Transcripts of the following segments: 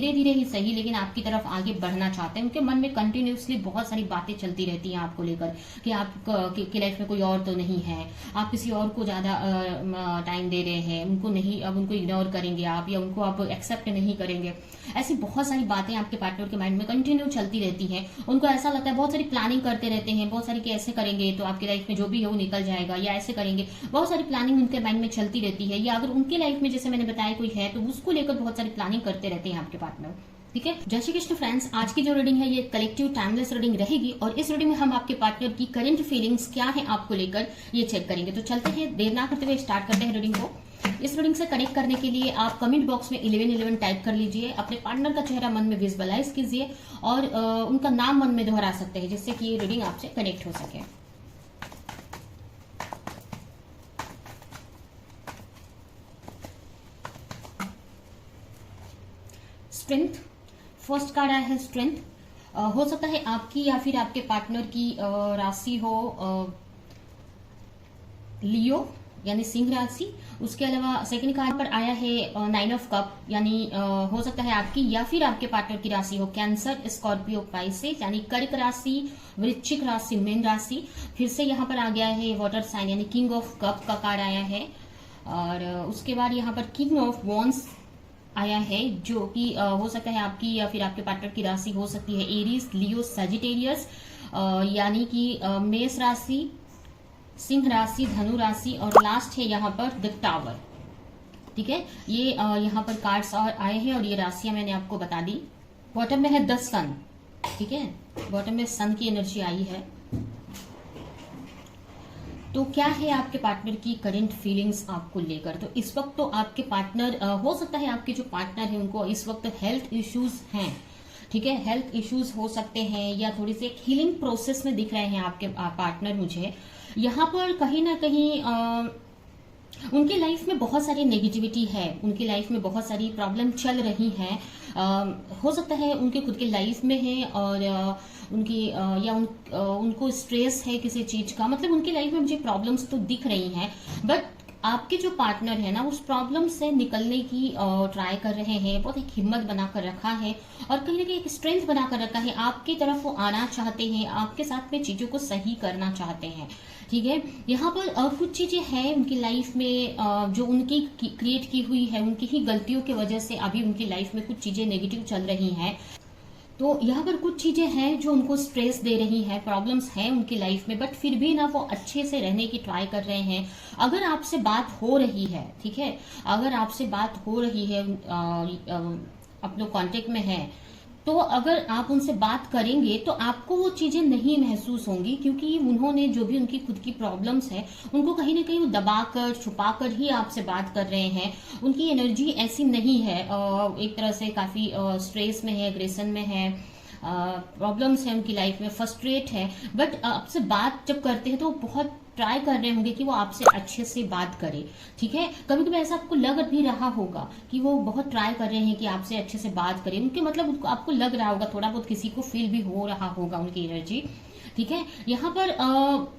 धीरे धीरे ही सही लेकिन आपकी तरफ आगे बढ़ना चाहते हैं। उनके मन में कंटिन्यूसली बहुत सारी बातें चलती रहती हैं आपको लेकर कि आप की लाइफ में कोई और तो नहीं है, आप किसी और को ज्यादा टाइम दे रहे हैं, उनको नहीं, अब उनको इग्नोर करेंगे आप, या उनको आप एक्सेप्ट नहीं करेंगे। ऐसी बहुत सारी बातें आपके पार्टनर के माइंड में कंटिन्यू चलती रहती हैं। उनको ऐसा लगता है, बहुत सारी प्लानिंग करते रहते हैं, बहुत सारी कि ऐसे करेंगे तो आपकी लाइफ में जो भी है वो निकल जाएगा, या ऐसे करेंगे, बहुत सारी प्लानिंग उनके माइंड में चलती रहती है। या अगर उनकी लाइफ में जैसे मैंने बताया कोई है तो उसको लेकर बहुत सारी प्लानिंग करते रहते हैं आपके पार्टनर। ठीक है, जय श्री कृष्ण फ्रेंड्स, आज की जो रीडिंग है ये कलेक्टिव टाइमलेस रीडिंग रहेगी और इस रीडिंग में हम आपके पार्टनर की करंट फीलिंग्स क्या है आपको लेकर ये चेक करेंगे। तो चलते हैं, देर ना करते हुए स्टार्ट करते हैं रीडिंग को। इस रीडिंग से कनेक्ट करने के लिए आप कमेंट बॉक्स में 1111 टाइप कर लीजिए, अपने पार्टनर का चेहरा मन में विजुअलाइज कीजिए और उनका नाम मन में दोहरा सकते हैं जिससे कि ये रीडिंग आपसे कनेक्ट हो सके। स्ट्रेंथ, फर्स्ट कार्ड आया है स्ट्रेंथ। हो सकता है आपकी या फिर आपके पार्टनर की राशि हो लियो यानी सिंह राशि। उसके अलावा सेकंड कार्ड पर आया है 9 ऑफ कप, यानी हो सकता है आपकी या फिर आपके पार्टनर की राशि हो कैंसर, स्कॉर्पियो, पाइसेस, यानी कर्क राशि, वृश्चिक राशि, मीन राशि। फिर से यहाँ पर आ गया है वाटर साइन यानी किंग ऑफ कप का कार्ड आया है और उसके बाद यहाँ पर किंग ऑफ वॉन्स आया है जो कि हो सकता है आपकी या फिर आपके पार्टनर की राशि हो सकती है एरीज, लियो, सजिटेरियस, यानी कि मेष राशि, सिंह राशि, धनु राशि और लास्ट है यहाँ पर द टावर। ठीक है, ये यहाँ पर कार्ड्स और आए हैं और ये राशियां मैंने आपको बता दी। बॉटम में है द सन। ठीक है, बॉटम में सन की एनर्जी आई है। तो क्या है आपके पार्टनर की करंट फीलिंग्स आपको लेकर? तो इस वक्त तो आपके पार्टनर हो सकता है आपके जो पार्टनर है उनको इस वक्त हेल्थ इश्यूज हैं। ठीक है, हेल्थ इश्यूज हो सकते हैं या थोड़ी सी एक हीलिंग प्रोसेस में दिख रहे हैं आपके पार्टनर मुझे। यहाँ पर कहीं ना कहीं उनकी लाइफ में बहुत सारी नेगेटिविटी है, उनकी लाइफ में बहुत सारी प्रॉब्लम चल रही हैं। हो सकता है उनके खुद के लाइफ में है और उनकी उनको स्ट्रेस है किसी चीज का, मतलब उनकी लाइफ में मुझे प्रॉब्लम्स तो दिख रही हैं बट आपके जो पार्टनर है ना उस प्रॉब्लम से निकलने की ट्राई कर रहे हैं, बहुत एक हिम्मत बनाकर रखा है और कहीं ना कहीं एक स्ट्रेंथ बनाकर रखा है। आपकी तरफ वो आना चाहते हैं, आपके साथ में चीजों को सही करना चाहते हैं। ठीक है, यहाँ पर कुछ चीजें हैं उनकी लाइफ में जो उनकी क्रिएट की हुई है, उनकी ही गलतियों की वजह से अभी उनकी लाइफ में कुछ चीजें नेगेटिव चल रही हैं। तो यहाँ पर कुछ चीजें हैं जो उनको स्ट्रेस दे रही हैं, प्रॉब्लम्स हैं उनकी लाइफ में बट फिर भी ना वो अच्छे से रहने की ट्राई कर रहे हैं। अगर आपसे बात हो रही है, ठीक है, अगर आपसे बात हो रही है, आप लोग कांटेक्ट में हैं, तो अगर आप उनसे बात करेंगे तो आपको वो चीजें नहीं महसूस होंगी क्योंकि उन्होंने जो भी उनकी खुद की प्रॉब्लम्स है उनको कहीं ना कहीं दबाकर छुपाकर ही आपसे बात कर रहे हैं। उनकी एनर्जी ऐसी नहीं है, एक तरह से काफी स्ट्रेस में है, एग्रेशन में है, प्रॉब्लम्स है उनकी लाइफ में, फ्रस्ट्रेट है बट आपसे बात जब करते हैं तो बहुत ट्राई कर रहे होंगे कि वो आपसे अच्छे से बात करे। ठीक है, कभी कभी ऐसा आपको लग भी रहा होगा कि वो बहुत ट्राई कर रहे हैं कि आपसे अच्छे से बात करें, उनके मतलब आपको लग रहा होगा, थोड़ा बहुत किसी को फील भी हो रहा होगा उनकी एनर्जी। ठीक है, यहाँ पर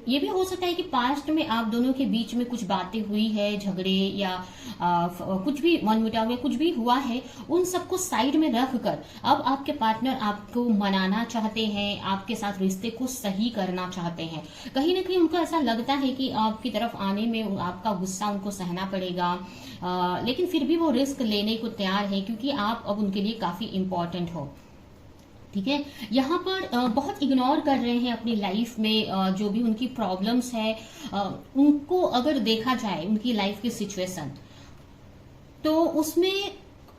ये भी हो सकता है कि पास्ट में आप दोनों के बीच में कुछ बातें हुई है, झगड़े या कुछ भी मनमुटाव या कुछ भी हुआ है, उन सबको साइड में रख कर अब आपके पार्टनर आपको मनाना चाहते हैं, आपके साथ रिश्ते को सही करना चाहते हैं। कहीं ना कहीं उनको ऐसा लगता है कि आपकी तरफ आने में आपका गुस्सा उनको सहना पड़ेगा, लेकिन फिर भी वो रिस्क लेने को तैयार है क्योंकि आप अब उनके लिए काफी इंपॉर्टेंट हो। ठीक है, यहाँ पर बहुत इग्नोर कर रहे हैं अपनी लाइफ में जो भी उनकी प्रॉब्लम्स है, उनको अगर देखा जाए उनकी लाइफ की सिचुएशन तो उसमें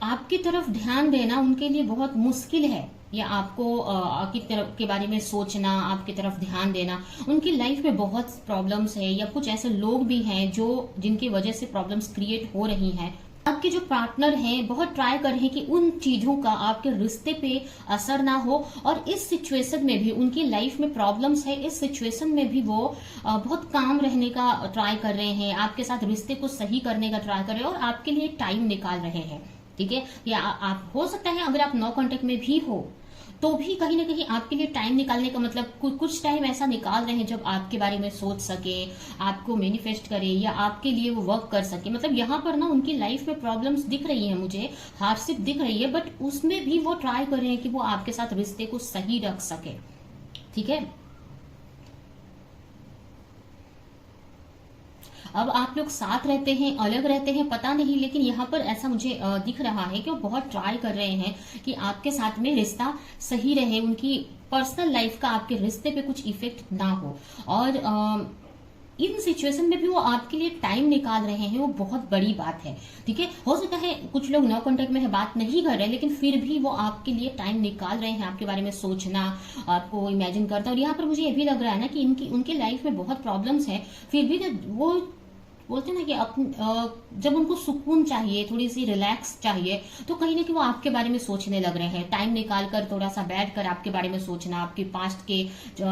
आपकी तरफ ध्यान देना उनके लिए बहुत मुश्किल है, या आपको आपकी तरफ के बारे में सोचना, आपकी तरफ ध्यान देना। उनकी लाइफ में बहुत प्रॉब्लम्स है या कुछ ऐसे लोग भी हैं जो जिनकी वजह से प्रॉब्लम्स क्रिएट हो रही हैं। आपके जो पार्टनर हैं बहुत ट्राई कर रहे हैं कि उन चीजों का आपके रिश्ते पे असर ना हो और इस सिचुएशन में भी उनकी लाइफ में प्रॉब्लम्स है, इस सिचुएशन में भी वो बहुत काम रहने का ट्राई कर रहे हैं, आपके साथ रिश्ते को सही करने का ट्राई कर रहे हैं और आपके लिए टाइम निकाल रहे हैं। ठीक है, या आप हो सकता है अगर आप नो कांटेक्ट में भी हो तो भी कहीं ना कहीं आपके लिए टाइम निकालने का मतलब कुछ टाइम ऐसा निकाल रहे हैं जब आपके बारे में सोच सके, आपको मैनिफेस्ट करे या आपके लिए वो वर्क कर सके। मतलब यहाँ पर ना उनकी लाइफ में प्रॉब्लम्स दिख रही है, मुझे हार्डशिप दिख रही है, बट उसमें भी वो ट्राई कर रहे हैं कि वो आपके साथ रिश्ते को सही रख सके। ठीक है, अब आप लोग साथ रहते हैं, अलग रहते हैं, पता नहीं, लेकिन यहाँ पर ऐसा मुझे दिख रहा है कि वो बहुत ट्राई कर रहे हैं कि आपके साथ में रिश्ता सही रहे, उनकी पर्सनल लाइफ का आपके रिश्ते पे कुछ इफेक्ट ना हो। और इन सिचुएशन में भी वो आपके लिए टाइम निकाल रहे हैं, वो बहुत बड़ी बात है। ठीक है, हो सकता है कुछ लोग नो कॉन्टेक्ट में है, बात नहीं कर रहे, लेकिन फिर भी वो आपके लिए टाइम निकाल रहे हैं, आपके बारे में सोचना, आपको इमेजिन करता। और यहाँ पर मुझे ये भी लग रहा है ना कि इनकी उनके लाइफ में बहुत प्रॉब्लम्स है, फिर भी वो बोलते हैं ना कि जब उनको सुकून चाहिए, थोड़ी सी रिलैक्स चाहिए, तो कहीं ना कहीं वो आपके बारे में सोचने लग रहे हैं। टाइम निकाल कर थोड़ा सा बैठ कर आपके बारे में सोचना, आपके पास्ट के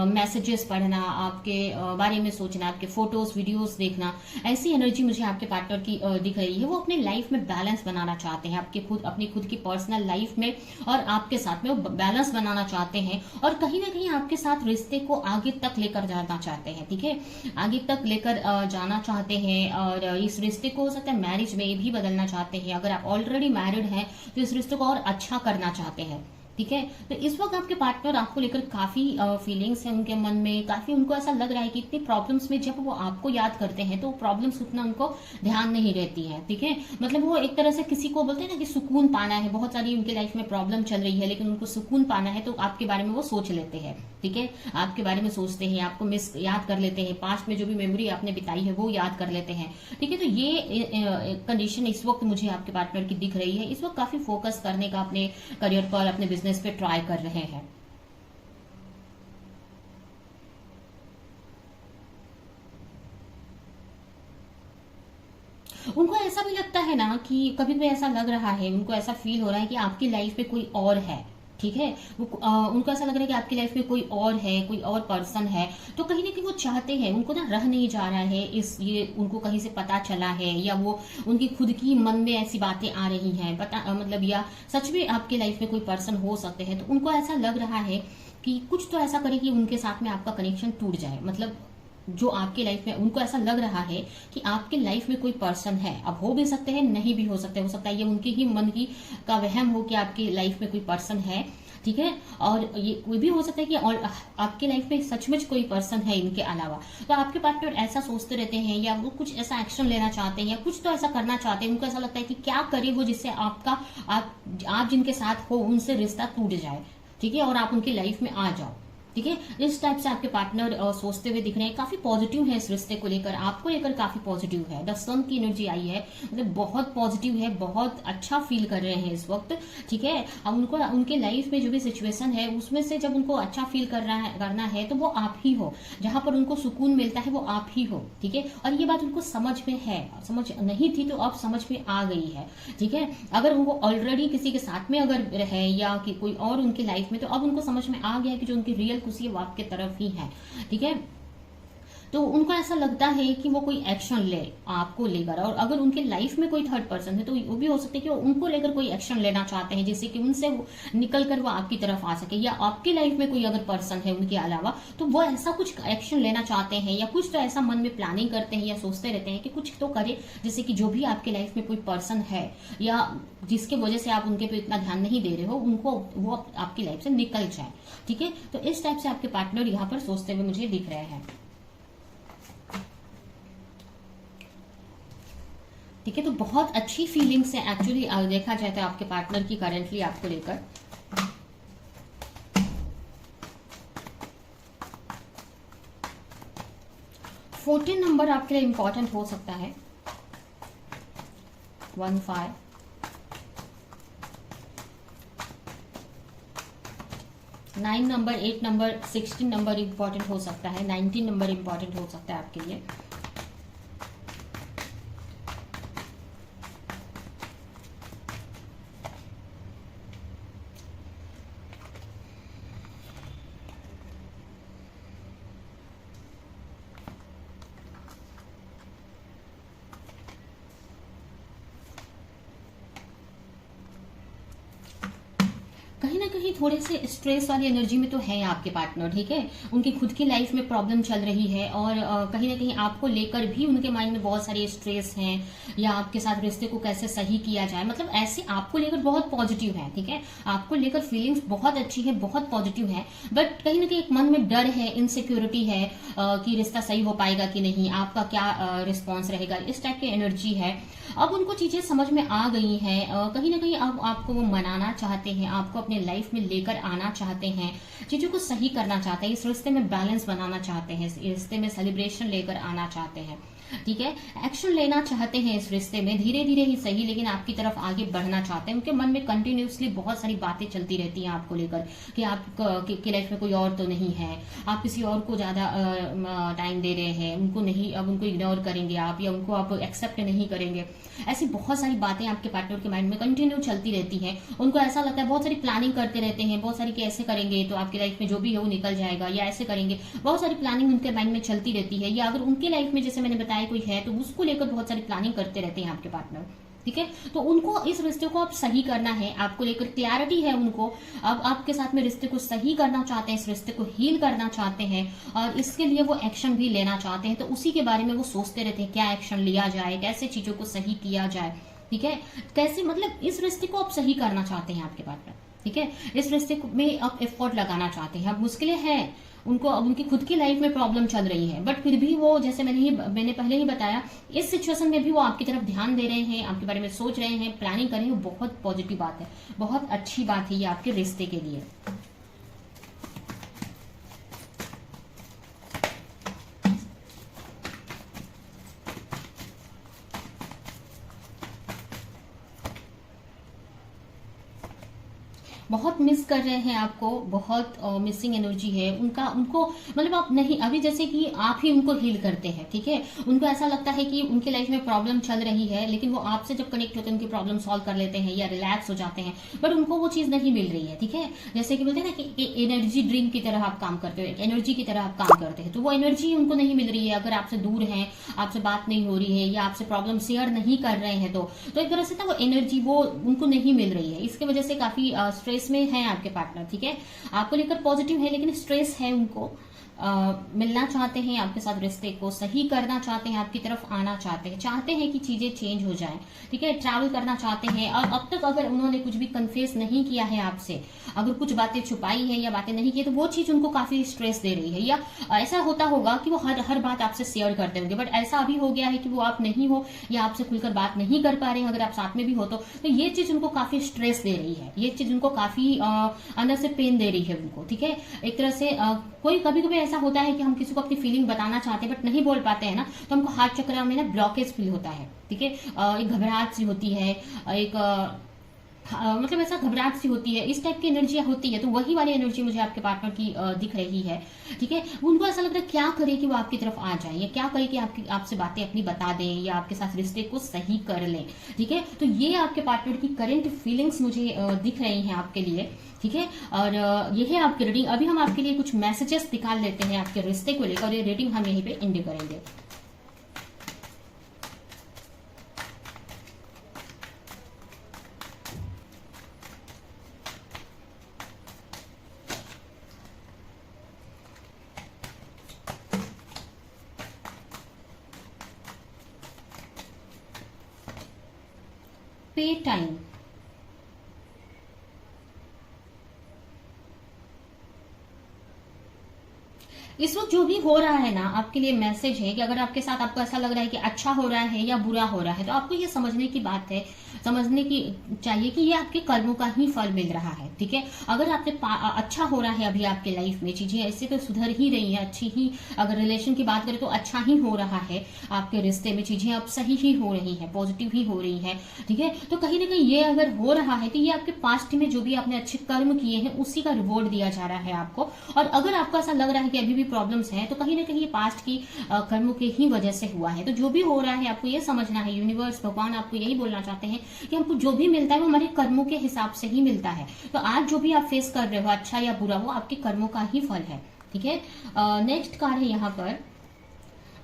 मैसेजेस पढ़ना, आपके बारे में सोचना, आपके फोटोज वीडियोस देखना, ऐसी एनर्जी मुझे आपके पार्टनर की दिख रही है। वो अपने लाइफ में बैलेंस बनाना चाहते हैं, अपनी खुद की पर्सनल लाइफ में और आपके साथ में वो बैलेंस बनाना चाहते हैं, और कहीं ना कहीं आपके साथ रिश्ते को आगे तक लेकर जाना चाहते हैं। ठीक है, आगे तक लेकर जाना चाहते हैं, और इस रिश्ते को हो सकता है मैरिज में भी बदलना चाहते हैं। अगर आप ऑलरेडी मैरिड हैं तो इस रिश्ते को और अच्छा करना चाहते हैं। ठीक है, तो इस वक्त आपके पार्टनर आपको लेकर काफी फीलिंग्स है उनके मन में, काफी उनको ऐसा लग रहा है कि इतनी प्रॉब्लम्स में जब वो आपको याद करते हैं तो प्रॉब्लम्स उतना उनको ध्यान नहीं रहती है। ठीक है, मतलब वो एक तरह से किसी को बोलते हैं ना कि सुकून पाना है, बहुत सारी उनकी लाइफ में प्रॉब्लम चल रही है लेकिन उनको सुकून पाना है, तो आपके बारे में वो सोच लेते हैं। ठीक है, आपके बारे में सोचते हैं, आपको मिस याद कर लेते हैं, पास्ट में जो भी मेमोरी आपने बिताई है वो याद कर लेते हैं। ठीक है, तो ये कंडीशन इस वक्त मुझे आपके पार्टनर की दिख रही है। इस वक्त काफी फोकस करने का अपने करियर पर, अपने बिजनेस पे ट्राई कर रहे हैं। उनको ऐसा भी लगता है ना कि कभी कभी ऐसा लग रहा है, उनको ऐसा फील हो रहा है कि आपकी लाइफ में कोई और है। ठीक है, उनको ऐसा लग रहा है कि आपकी लाइफ में कोई और है, कोई और पर्सन है, तो कहीं ना कहीं वो चाहते हैं, उनको ना रह नहीं जा रहा है इस ये उनको कहीं से पता चला है, या वो उनकी खुद की मन में ऐसी बातें आ रही हैं, पता मतलब, या सच में आपके लाइफ में कोई पर्सन हो सकते हैं, तो उनको ऐसा लग रहा है कि कुछ तो ऐसा करे कि उनके साथ में आपका कनेक्शन टूट जाए। मतलब जो आपके लाइफ में, उनको ऐसा लग रहा है कि आपके लाइफ में कोई पर्सन है। अब हो भी सकते हैं, नहीं भी हो सकते, हो सकता है ये उनके ही मन की का वहम हो कि आपकी लाइफ में कोई पर्सन है। ठीक है, और ये कोई भी हो सकता है कि और आपके लाइफ में सचमुच कोई पर्सन है इनके अलावा। तो आपके पार्टनर ऐसा सोचते रहते हैं, या वो कुछ ऐसा एक्शन लेना चाहते हैं, या कुछ तो ऐसा करना चाहते हैं। उनको ऐसा लगता है कि क्या करे वो जिससे आप जिनके साथ हो उनसे रिश्ता टूट जाए। ठीक है, और आप उनकी लाइफ में आ जाओ। ठीक है, इस टाइप से आपके पार्टनर सोचते हुए दिख रहे हैं, काफी पॉजिटिव है इस रिश्ते को लेकर, आपको लेकर काफी पॉजिटिव है। द सन की एनर्जी आई है, मतलब बहुत पॉजिटिव है, बहुत अच्छा फील कर रहे हैं इस वक्त। ठीक है, अब उनको उनके लाइफ में जो भी सिचुएशन है उसमें से जब उनको अच्छा फील करना है तो वो आप ही हो, जहां पर उनको सुकून मिलता है वो आप ही हो। ठीक है, और ये बात उनको समझ में है, समझ नहीं थी तो अब समझ में आ गई है। ठीक है, अगर उनको ऑलरेडी किसी के साथ में अगर है या कि कोई और उनकी लाइफ में, तो अब उनको समझ में आ गया है कि जो उनकी रियल खुशी है वो आपके तरफ ही है। ठीक है, तो उनको ऐसा लगता है कि वो कोई एक्शन ले आपको लेकर, और अगर उनके लाइफ में कोई थर्ड पर्सन है तो वो भी हो सकता है कि वो उनको लेकर कोई एक्शन लेना चाहते हैं, जिससे कि उनसे निकल कर वो आपकी तरफ आ सके, या आपकी लाइफ में कोई अगर पर्सन है उनके अलावा तो वो ऐसा कुछ एक्शन लेना चाहते हैं, या कुछ तो ऐसा मन में प्लानिंग करते हैं या सोचते रहते हैं कि कुछ तो करे, जिससे कि जो भी आपके लाइफ में कोई पर्सन है या जिसके वजह से आप उनके पे इतना ध्यान नहीं दे रहे हो, उनको वो आपकी लाइफ से निकल जाए। ठीक है, तो इस टाइप से आपके पार्टनर यहाँ पर सोचते हुए मुझे दिख रहे हैं। ठीक है, तो बहुत अच्छी फीलिंग्स है एक्चुअली, देखा जाए तो आपके पार्टनर की करेंटली आपको लेकर। फोर्टीन नंबर आपके लिए इंपॉर्टेंट हो सकता है, 15। 9 नंबर, 8 नंबर, 16 नंबर इंपॉर्टेंट हो सकता है, 19 नंबर इंपॉर्टेंट हो सकता है आपके लिए। कहीं कहीं थोड़े से स्ट्रेस वाली एनर्जी में तो है आपके पार्टनर, ठीक है। उनकी खुद की लाइफ में प्रॉब्लम चल रही है और कहीं ना कहीं आपको लेकर भी उनके माइंड में बहुत सारे स्ट्रेस हैं, या आपके साथ रिश्ते को कैसे सही किया जाए, मतलब ऐसे आपको लेकर बहुत पॉजिटिव है, ठीक है। आपको लेकर फीलिंग्स बहुत अच्छी है, बहुत पॉजिटिव है, बट कहीं ना कहीं एक मन में डर है, इनसिक्योरिटी है कि रिश्ता सही हो पाएगा कि नहीं, आपका क्या रिस्पॉन्स रहेगा, इस टाइप की एनर्जी है। अब उनको चीजें समझ में आ गई हैं, कहीं ना कहीं अब आपको वो मनाना चाहते हैं, आपको अपने लाइफ में लेकर आना चाहते हैं, चीजों को सही करना चाहते हैं, इस रिश्ते में बैलेंस बनाना चाहते हैं, इस रिश्ते में सेलिब्रेशन लेकर आना चाहते हैं, ठीक है। एक्शन लेना चाहते हैं इस रिश्ते में, धीरे धीरे ही सही, लेकिन आपकी तरफ आगे बढ़ना चाहते हैं। उनके मन में कंटिन्यूसली बहुत सारी बातें चलती रहती हैं आपको लेकर कि आप की लाइफ में कोई और तो नहीं है, आप किसी और को ज्यादा टाइम दे रहे हैं, उनको नहीं, अब उनको इग्नोर करेंगे आप, या उनको आप एक्सेप्ट नहीं करेंगे। ऐसी बहुत सारी बातें आपके पार्टनर के माइंड में कंटिन्यू चलती रहती हैं। उनको ऐसा लगता है, बहुत सारी प्लानिंग करते रहते हैं, बहुत सारी कि ऐसे करेंगे तो आपकी लाइफ में जो भी है वो निकल जाएगा, या ऐसे करेंगे, बहुत सारी प्लानिंग उनके माइंड में चलती रहती है। या अगर उनकी लाइफ में जैसे मैंने बताया कोई है तो उसको लेकर बहुत सारी प्लानिंग करते रहते हैं आपके पार्टनर, ठीक है। तो उनको इस रिश्ते को अब सही करना है, आपको लेकर क्लैरिटी है उनको, अब आपके साथ में रिश्ते को सही करना चाहते हैं, इस रिश्ते को हील करना चाहते हैं, और इसके लिए वो एक्शन भी लेना चाहते हैं। तो उसी के बारे में वो सोचते रहते हैं, क्या एक्शन लिया जाए, कैसे चीजों को सही किया जाए, ठीक है। कैसे, मतलब इस रिश्ते को आप सही करना चाहते हैं आपके पार्टनर, ठीक है। इस रिश्ते में आप एफर्ट लगाना चाहते हैं। अब मुश्किलें हैं उनको, अब उनकी खुद की लाइफ में प्रॉब्लम चल रही है, बट फिर भी वो, जैसे मैंने पहले ही बताया, इस सिचुएशन में भी वो आपकी तरफ ध्यान दे रहे हैं, आपके बारे में सोच रहे हैं, प्लानिंग कर रहे हैं। बहुत पॉजिटिव बात है, बहुत अच्छी बात है ये आपके रिश्ते के लिए। बहुत मिस कर रहे हैं आपको, बहुत मिसिंग एनर्जी है उनका, उनको मतलब आप नहीं, अभी जैसे कि आप ही उनको हील करते हैं, ठीक है। उनको ऐसा लगता है कि उनकी लाइफ में प्रॉब्लम चल रही है, लेकिन वो आपसे जब कनेक्ट होते हैं उनकी प्रॉब्लम सॉल्व कर लेते हैं या रिलैक्स हो जाते हैं, बट उनको वो चीज नहीं मिल रही है, ठीक है। जैसे कि बोलते हैं ना कि एनर्जी ड्रिंक की तरह आप काम करते हो, एनर्जी की तरह आप काम करते हैं, तो वो एनर्जी उनको नहीं मिल रही है। अगर आपसे दूर है, आपसे बात नहीं हो रही है, या आपसे प्रॉब्लम शेयर नहीं कर रहे हैं, तो एक तरह से ना वो एनर्जी वो उनको नहीं मिल रही है। इसके वजह से काफी स्ट्रेस में है आपके पार्टनर, ठीक है। आपको लेकर पॉजिटिव है, लेकिन स्ट्रेस है उनको। मिलना चाहते हैं आपके साथ, रिश्ते को सही करना चाहते हैं, आपकी तरफ आना चाहते हैं कि चीजें चेंज हो जाएं, ठीक है। ट्रैवल करना चाहते हैं, और अब तक अगर उन्होंने कुछ भी कन्फेस नहीं किया है आपसे, अगर कुछ बातें छुपाई है या बातें नहीं की, तो वो चीज उनको काफी स्ट्रेस दे रही है। या ऐसा होता होगा कि वो हर बात आपसे शेयर करते होंगे, बट ऐसा अभी हो गया है कि वो आप नहीं हो, या आपसे खुलकर बात नहीं कर पा रहे हैं, अगर आप साथ में भी हो तो ये चीज उनको काफी स्ट्रेस दे रही है, ये चीज उनको काफी अंदर से पेन दे रही है उनको, ठीक है। एक तरह से कोई कभी कभी ऐसा होता है कि हम किसी को अपनी फीलिंग बताना चाहते हैं बट नहीं बोल पाते हैं ना, तो हमको हार्ट चक्र में ना ब्लॉकेज फील होता है, ठीक है। एक घबराहट सी होती है, एक मतलब ऐसा घबराहट सी होती है, इस टाइप की एनर्जी होती है। तो वही वाली एनर्जी मुझे आपके पार्टनर की दिख रही है, ठीक है। उनको ऐसा लग रहा है क्या करे कि वो आपकी तरफ आ जाए, या क्या करे कि आपसे बातें अपनी बता दें, या आपके साथ रिश्ते को सही कर लें, ठीक है। तो ये आपके पार्टनर की करंट फीलिंग्स मुझे दिख रही हैं आपके लिए, ठीक है। और ये है आपकी रीडिंग। अभी हम आपके लिए कुछ मैसेजेस निकाल लेते हैं आपके रिश्ते को लेकर, और ये रीडिंग हम यहीं पे एंड करेंगे। पे टाइम, इस वक्त जो भी हो रहा है ना, आपके लिए मैसेज है कि अगर आपके साथ आपको ऐसा लग रहा है कि अच्छा हो रहा है या बुरा हो रहा है, तो आपको ये समझने की बात है, समझने की चाहिए कि ये आपके कर्मों का ही फल मिल रहा है, ठीक है। अगर आपने अच्छा हो रहा है अभी आपके लाइफ में, चीजें ऐसे तो सुधर ही रही है, अच्छी ही, अगर रिलेशन की बात करें तो अच्छा ही हो रहा है आपके रिश्ते में, चीजें अब सही ही हो रही है, पॉजिटिव ही हो रही है, ठीक है। तो कहीं ना कहीं ये अगर हो रहा है तो ये आपके पास्ट में जो भी आपने अच्छे कर्म किए हैं उसी का रिवॉर्ड दिया जा रहा है आपको। और अगर आपको ऐसा लग रहा है कि अभी भी प्रॉब्लम्स हैं, तो कहीं ना कहीं ये पास्ट की कर्मों के ही वजह से हुआ है। तो जो भी हो रहा है आपको ये समझना है, यूनिवर्स, भगवान आपको यही बोलना चाहते हैं कि हमको जो भी मिलता है वो हमारे कर्मों के हिसाब से ही मिलता है। तो आज जो भी आप फेस कर रहे हो, अच्छा या बुरा, वो आपके कर्मों का ही फल है, ठीक है। नेक्स्ट कार्ड है यहाँ पर,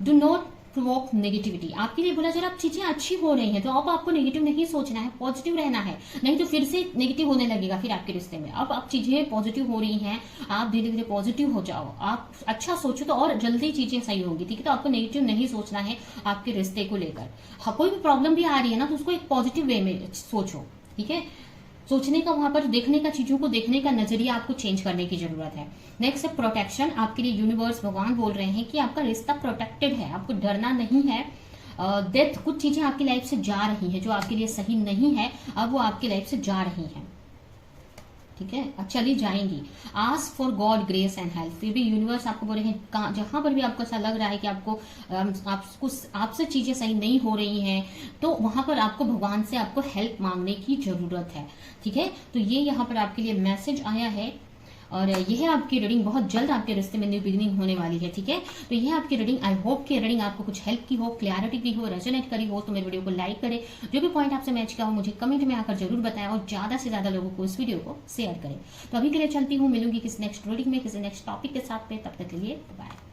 डू नॉट प्रोवोक नेगेटिविटी। आपके लिए बोला जा रहा है आप चीजें अच्छी हो रही हैं तो अब आपको नेगेटिव नहीं सोचना है, पॉजिटिव रहना है, नहीं तो फिर से नेगेटिव होने लगेगा फिर आपके रिश्ते में। अब आप चीजें पॉजिटिव हो रही हैं, आप धीरे धीरे पॉजिटिव हो जाओ, आप अच्छा सोचो तो और जल्दी चीजें सही होंगी, ठीक है। तो आपको नेगेटिव नहीं सोचना है आपके रिश्ते को लेकर। हाँ, कोई भी प्रॉब्लम भी आ रही है ना तो उसको एक पॉजिटिव वे में सोचो, ठीक है। सोचने का, वहां पर देखने का, चीजों को देखने का नजरिया आपको चेंज करने की जरूरत है। नेक्स्ट है प्रोटेक्शन। आपके लिए यूनिवर्स, भगवान बोल रहे हैं कि आपका रिश्ता प्रोटेक्टेड है, आपको डरना नहीं है। डेथ, कुछ चीजें आपकी लाइफ से जा रही हैं जो आपके लिए सही नहीं है, अब वो आपकी लाइफ से जा रही हैं, ठीक है, चली जाएंगी। Ask for God grace and help. फिर भी यूनिवर्स आपको बोल रहे हैं जहां पर भी आपको ऐसा लग रहा है कि आपसे चीजें सही नहीं हो रही हैं तो वहां पर आपको भगवान से आपको हेल्प मांगने की जरूरत है, ठीक है। तो ये यहाँ पर आपके लिए मैसेज आया है और यह है आपकी रीडिंग। बहुत जल्द आपके रिश्ते में न्यू बिगिनिंग होने वाली है, ठीक है। तो यह आपकी रीडिंग, आई होप कि रीडिंग आपको कुछ हेल्प की हो, क्लैरिटी की हो, रेजोनेट करी हो। तो मेरे वीडियो को लाइक करें, जो भी पॉइंट आपसे मैच किया हो मुझे कमेंट में आकर जरूर बताएं और ज्यादा से ज्यादा लोगों को इस वीडियो को शेयर करें। तो अभी के लिए चलती हूँ, मिलूंगी किसी नेक्स्ट रीडिंग में किसी नेक्स्ट टॉपिक के साथ पे, तब तक के लिए बाय।